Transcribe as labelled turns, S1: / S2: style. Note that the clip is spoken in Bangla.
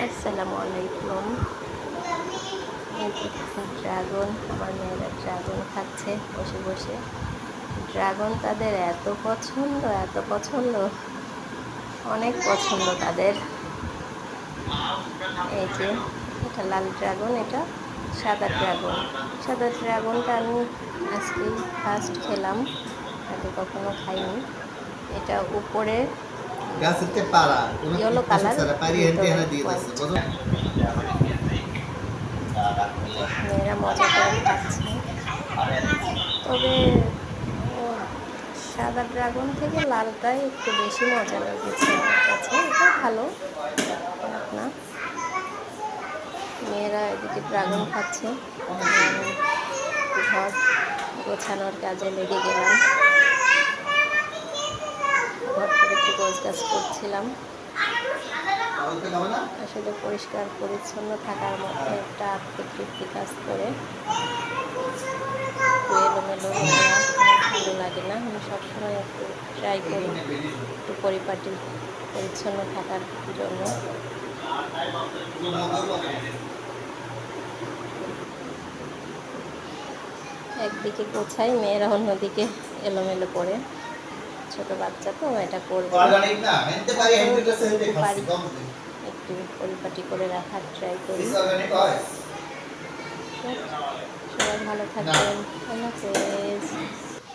S1: আসসালামু আলাইকুম। এই যে ড্রাগন, আমার মেয়েরা ড্রাগন খাচ্ছে বসে বসে। ড্রাগন তাদের এত পছন্দ, এত পছন্দ, অনেক পছন্দ তাদের। এই যে এটা লাল ড্রাগন, এটা সাদা ড্রাগন। সাদা ড্রাগনটা আমি আজকেই ফার্স্ট খেলাম, আগে কখনো খাইনি। এটা উপরে ইয়েলো কালার, ভিতরে হোয়াইট। মেয়েরা মজা করে খাচ্ছে। তবে সাদা ড্রাগন থেকে লালটাই একটু বেশি মজা লেগেছে আমার কাছে। এটা ভালো, খারাপ না। মেয়েরা এদিকে ড্রাগন খাচ্ছে, আমি ঘর গোছানোর কাজে লেগে গেলাম। ঘরটা একটু গোছগাছ করছিলাম। আসলে পরিষ্কার পরিচ্ছন্ন থাকার মধ্যে একটা আত্মতৃপ্তি কাজ করে। এলোমেলো নোংরা আমার ভালো লাগে না। আমি সবসময় একটু ট্রাই করি একটু পরিপাটি পরিচ্ছন্ন থাকার জন্য। একদিকে গোছাই, মেয়েরা অন্যদিকে এলোমেলো করে। ছোট বাচ্চা তো এটা করবে, পারি একটু পরিপাটি করে রাখার ট্রাই করি। সবাই ভালো থাকবেন, আল্লাহ হাফেজ।